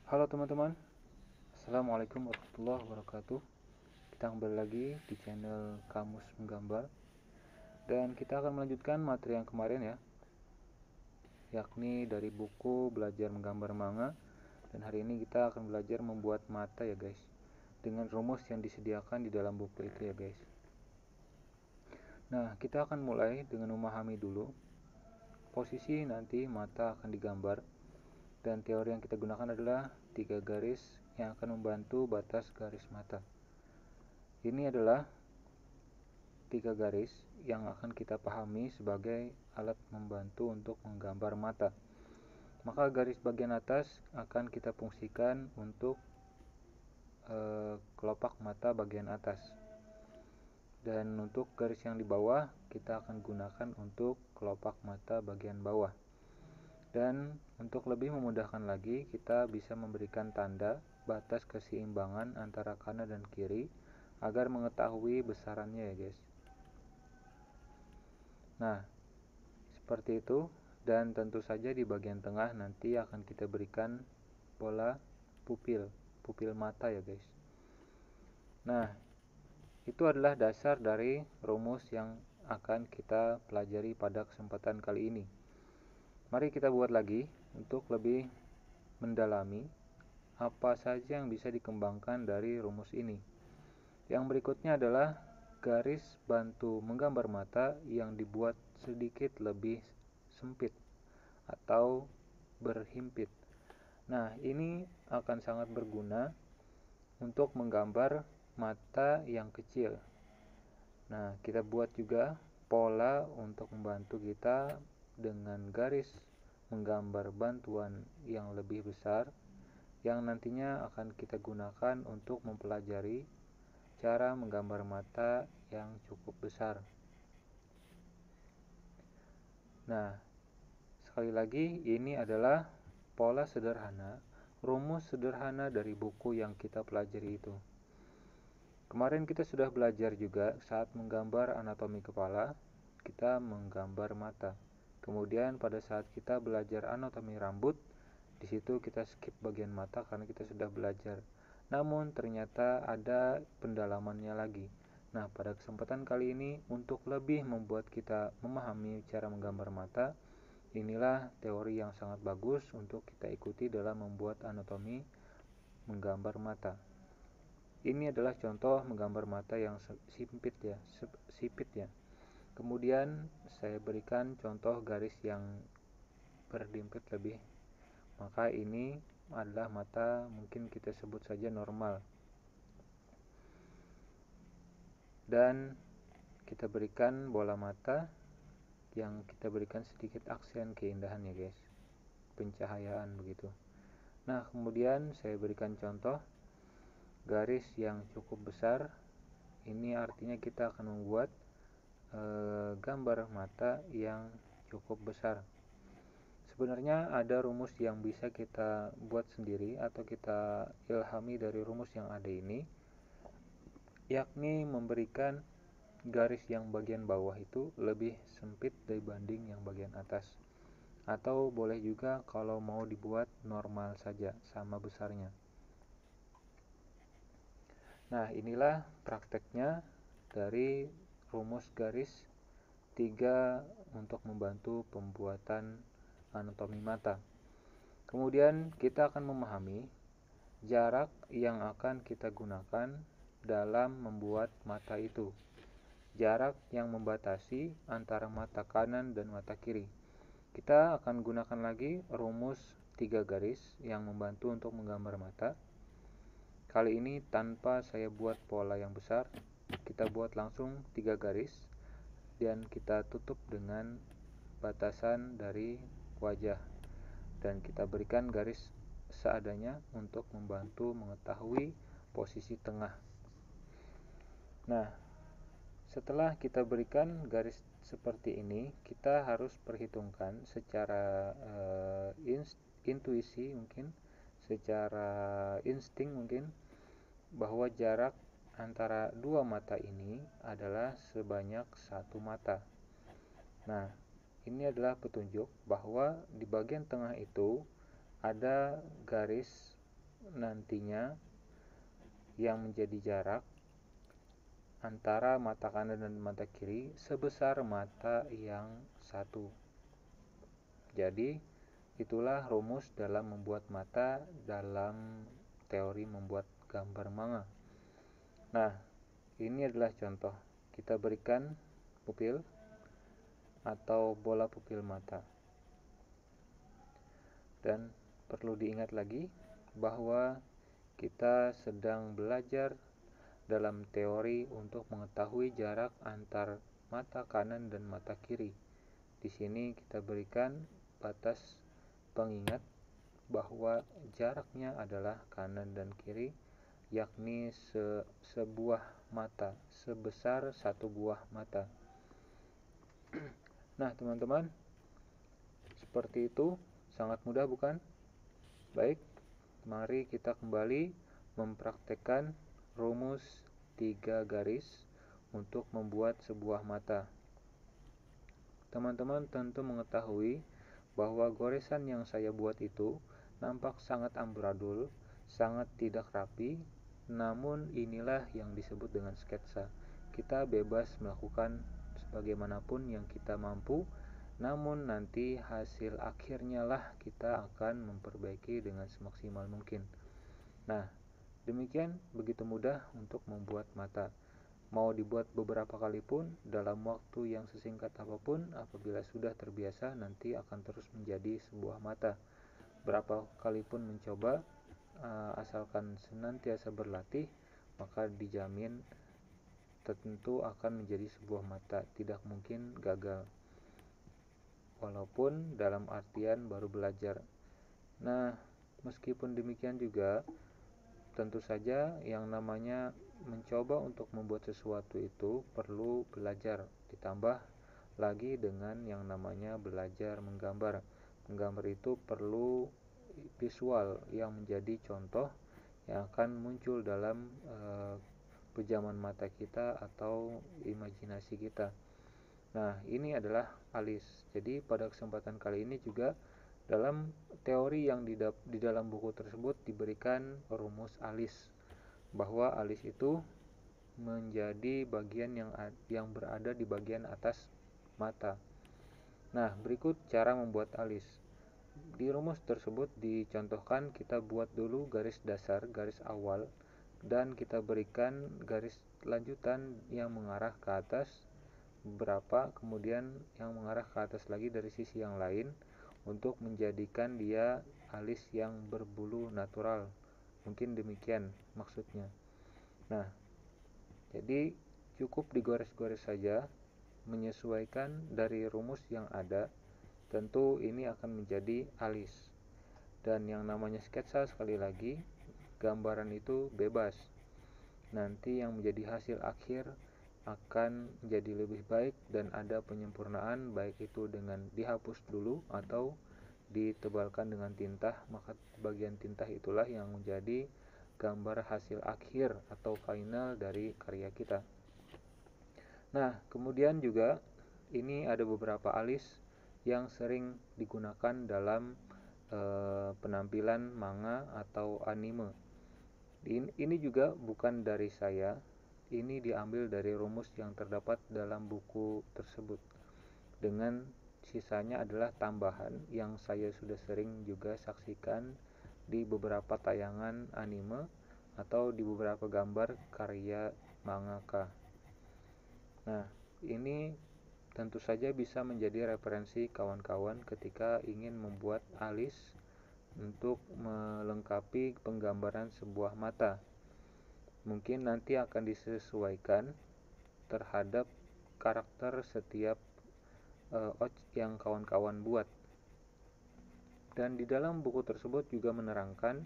Halo teman-teman, Assalamualaikum warahmatullahi wabarakatuh. Kita kembali lagi di channel Kamus Menggambar. Dan kita akan melanjutkan materi yang kemarin ya, yakni dari buku Belajar Menggambar Manga. Dan hari ini kita akan belajar membuat mata ya guys, dengan rumus yang disediakan di dalam buku itu ya guys. Nah, kita akan mulai dengan memahami dulu posisi nanti mata akan digambar. Dan teori yang kita gunakan adalah 3 garis yang akan membantu batas garis mata. Ini adalah 3 garis yang akan kita pahami sebagai alat membantu untuk menggambar mata. Maka garis bagian atas akan kita fungsikan untuk kelopak mata bagian atas. Dan untuk garis yang di bawah kita akan gunakan untuk kelopak mata bagian bawah. Dan untuk lebih memudahkan lagi, kita bisa memberikan tanda batas keseimbangan antara kanan dan kiri agar mengetahui besarannya ya guys. Nah, seperti itu. Dan tentu saja di bagian tengah nanti akan kita berikan pola pupil mata ya guys. Nah, itu adalah dasar dari rumus yang akan kita pelajari pada kesempatan kali ini. Mari kita buat lagi untuk lebih mendalami apa saja yang bisa dikembangkan dari rumus ini. Yang berikutnya adalah garis bantu menggambar mata yang dibuat sedikit lebih sempit atau berhimpit. Nah, ini akan sangat berguna untuk menggambar mata yang kecil. Nah, kita buat juga pola untuk membantu kita dengan garis menggambar bantuan yang lebih besar yang nantinya akan kita gunakan untuk mempelajari cara menggambar mata yang cukup besar. Nah, sekali lagi ini adalah pola sederhana, rumus sederhana dari buku yang kita pelajari itu. Kemarin kita sudah belajar juga saat menggambar anatomi kepala, kita menggambar mata. Kemudian pada saat kita belajar anatomi rambut, di situ kita skip bagian mata karena kita sudah belajar. Namun ternyata ada pendalamannya lagi. Nah, pada kesempatan kali ini untuk lebih membuat kita memahami cara menggambar mata, inilah teori yang sangat bagus untuk kita ikuti dalam membuat anatomi menggambar mata. Ini adalah contoh menggambar mata yang sipit ya. Kemudian saya berikan contoh garis yang berhimpit lebih. Maka ini adalah mata mungkin kita sebut saja normal. Dan kita berikan bola mata yang kita berikan sedikit aksen keindahan ya guys. Pencahayaan begitu. Nah, kemudian saya berikan contoh garis yang cukup besar. Ini artinya kita akan membuat gambar mata yang cukup besar. Sebenarnya ada rumus yang bisa kita buat sendiri atau kita ilhami dari rumus yang ada ini, yakni memberikan garis yang bagian bawah itu lebih sempit dibanding yang bagian atas. Atau boleh juga kalau mau dibuat normal saja, sama besarnya. Nah, inilah prakteknya dari rumus garis 3 untuk membantu pembuatan anatomi mata. Kemudian kita akan memahami jarak yang akan kita gunakan dalam membuat mata itu. Jarak yang membatasi antara mata kanan dan mata kiri. Kita akan gunakan lagi rumus 3 garis yang membantu untuk menggambar mata. Kali ini tanpa saya buat pola yang besar, kita buat langsung 3 garis dan kita tutup dengan batasan dari wajah. Dan kita berikan garis seadanya untuk membantu mengetahui posisi tengah. Nah, setelah kita berikan garis seperti ini, kita harus perhitungkan secara intuisi mungkin, secara insting mungkin, bahwa jarak antara dua mata ini adalah sebanyak satu mata. Nah, ini adalah petunjuk bahwa di bagian tengah itu ada garis nantinya yang menjadi jarak antara mata kanan dan mata kiri sebesar mata yang satu. Jadi, itulah rumus dalam membuat mata dalam teori membuat gambar manga. Nah, ini adalah contoh. Kita berikan pupil atau bola pupil mata. Dan perlu diingat lagi bahwa kita sedang belajar dalam teori untuk mengetahui jarak antar mata kanan dan mata kiri. Di sini kita berikan batas pengingat bahwa jaraknya adalah kanan dan kiri, yakni sebuah mata, sebesar satu buah mata. Nah, teman-teman, seperti itu, sangat mudah bukan? Baik, mari kita kembali mempraktekkan rumus 3 garis untuk membuat sebuah mata. Teman-teman tentu mengetahui bahwa goresan yang saya buat itu nampak sangat amburadul, sangat tidak rapi, namun inilah yang disebut dengan sketsa. Kita bebas melakukan sebagaimanapun yang kita mampu, namun nanti hasil akhirnya lah kita akan memperbaiki dengan semaksimal mungkin. Nah, demikian begitu mudah untuk membuat mata. Mau dibuat beberapa kali pun, dalam waktu yang sesingkat apapun, apabila sudah terbiasa, nanti akan terus menjadi sebuah mata. Berapa kali pun mencoba, asalkan senantiasa berlatih, maka dijamin tentu akan menjadi sebuah mata, tidak mungkin gagal. Walaupun dalam artian baru belajar. Nah, meskipun demikian juga, tentu saja yang namanya mencoba untuk membuat sesuatu itu perlu belajar, ditambah lagi dengan yang namanya belajar menggambar. Menggambar itu perlu visual yang menjadi contoh yang akan muncul dalam pejaman mata kita atau imajinasi kita. Nah, ini adalah alis. Jadi pada kesempatan kali ini juga dalam teori yang di dalam buku tersebut diberikan rumus alis, bahwa alis itu menjadi bagian yang berada di bagian atas mata. Nah, berikut cara membuat alis. Di rumus tersebut dicontohkan kita buat dulu garis dasar, garis awal, dan kita berikan garis lanjutan yang mengarah ke atas beberapa, kemudian yang mengarah ke atas lagi dari sisi yang lain untuk menjadikan dia alis yang berbulu natural. Mungkin demikian maksudnya. Nah, jadi cukup digores-gores saja, menyesuaikan dari rumus yang ada. Tentu ini akan menjadi alis. Dan yang namanya sketsa, sekali lagi, gambaran itu bebas. Nanti yang menjadi hasil akhir akan menjadi lebih baik dan ada penyempurnaan, baik itu dengan dihapus dulu atau ditebalkan dengan tinta, maka bagian tinta itulah yang menjadi gambar hasil akhir atau final dari karya kita. Nah, kemudian juga ini ada beberapa alis yang sering digunakan dalam penampilan manga atau anime. Ini juga bukan dari saya, ini diambil dari rumus yang terdapat dalam buku tersebut. Dengan sisanya adalah tambahan yang saya sudah sering juga saksikan di beberapa tayangan anime atau di beberapa gambar karya mangaka. Nah, ini tentu saja bisa menjadi referensi kawan-kawan ketika ingin membuat alis untuk melengkapi penggambaran sebuah mata. Mungkin nanti akan disesuaikan terhadap karakter setiap yang kawan-kawan buat. Dan di dalam buku tersebut juga menerangkan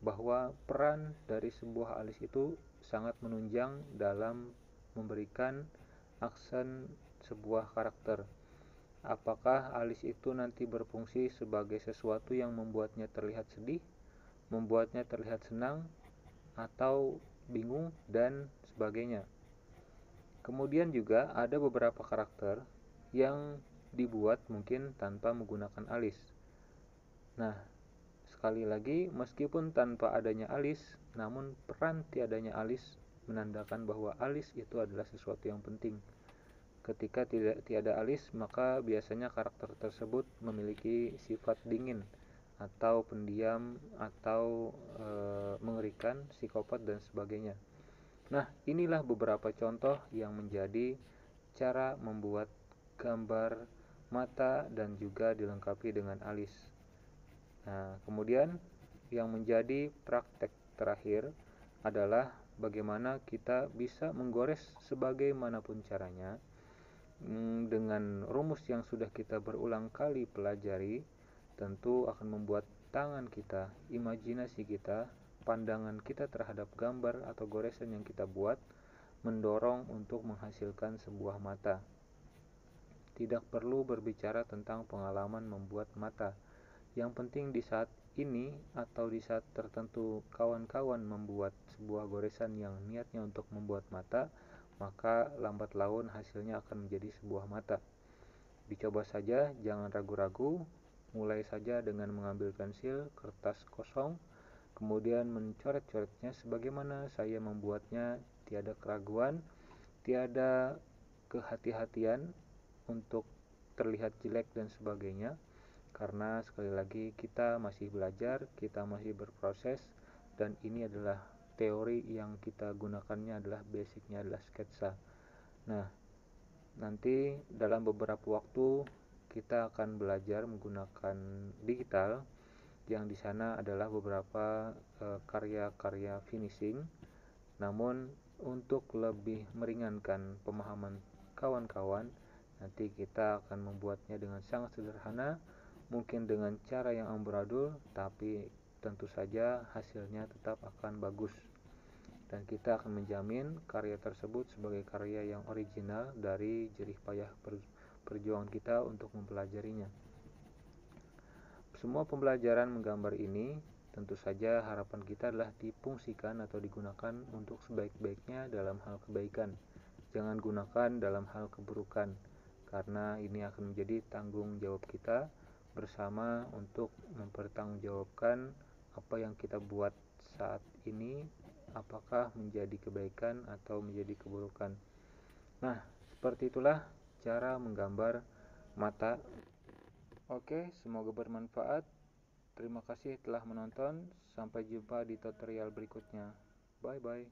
bahwa peran dari sebuah alis itu sangat menunjang dalam memberikan aksen sebuah karakter. Apakah alis itu nanti berfungsi sebagai sesuatu yang membuatnya terlihat sedih, membuatnya terlihat senang, atau bingung, dan sebagainya. Kemudian juga ada beberapa karakter yang dibuat mungkin tanpa menggunakan alis. Nah, Sekali lagi, meskipun tanpa adanya alis, namun peran tiadanya alis menandakan bahwa alis itu adalah sesuatu yang penting. Ketika tiada alis, maka biasanya karakter tersebut memiliki sifat dingin atau pendiam atau mengerikan, psikopat dan sebagainya. Nah, inilah beberapa contoh yang menjadi cara membuat gambar mata dan juga dilengkapi dengan alis. Nah, kemudian yang menjadi praktek terakhir adalah bagaimana kita bisa menggores sebagaimanapun caranya dengan rumus yang sudah kita berulang kali pelajari. Tentu akan membuat tangan kita, imajinasi kita, pandangan kita terhadap gambar atau goresan yang kita buat mendorong untuk menghasilkan sebuah mata. Tidak perlu berbicara tentang pengalaman membuat mata. Yang penting di saat ini atau di saat tertentu kawan-kawan membuat sebuah goresan yang niatnya untuk membuat mata, maka lambat laun hasilnya akan menjadi sebuah mata. Dicoba saja, jangan ragu-ragu. Mulai saja dengan mengambil pensil, kertas kosong, kemudian mencoret-coretnya sebagaimana saya membuatnya. Tiada keraguan, tiada kehati-hatian untuk terlihat jelek dan sebagainya, karena sekali lagi kita masih belajar, kita masih berproses, dan ini adalah teori yang kita gunakannya adalah basicnya adalah sketsa. Nah, nanti dalam beberapa waktu kita akan belajar menggunakan digital, yang di sana adalah beberapa karya-karya finishing. Namun untuk lebih meringankan pemahaman kawan-kawan, nanti kita akan membuatnya dengan sangat sederhana, mungkin dengan cara yang amburadul, tapi tentu saja hasilnya tetap akan bagus. Dan kita akan menjamin karya tersebut sebagai karya yang original dari jerih payah perjuangan kita untuk mempelajarinya. Semua pembelajaran menggambar ini tentu saja harapan kita adalah difungsikan atau digunakan untuk sebaik-baiknya dalam hal kebaikan. Jangan gunakan dalam hal keburukan, karena ini akan menjadi tanggung jawab kita bersama untuk mempertanggungjawabkan apa yang kita buat saat ini, apakah menjadi kebaikan atau menjadi keburukan. Nah, seperti itulah cara menggambar mata. Oke, semoga bermanfaat. Terima kasih telah menonton. Sampai jumpa di tutorial berikutnya. Bye bye.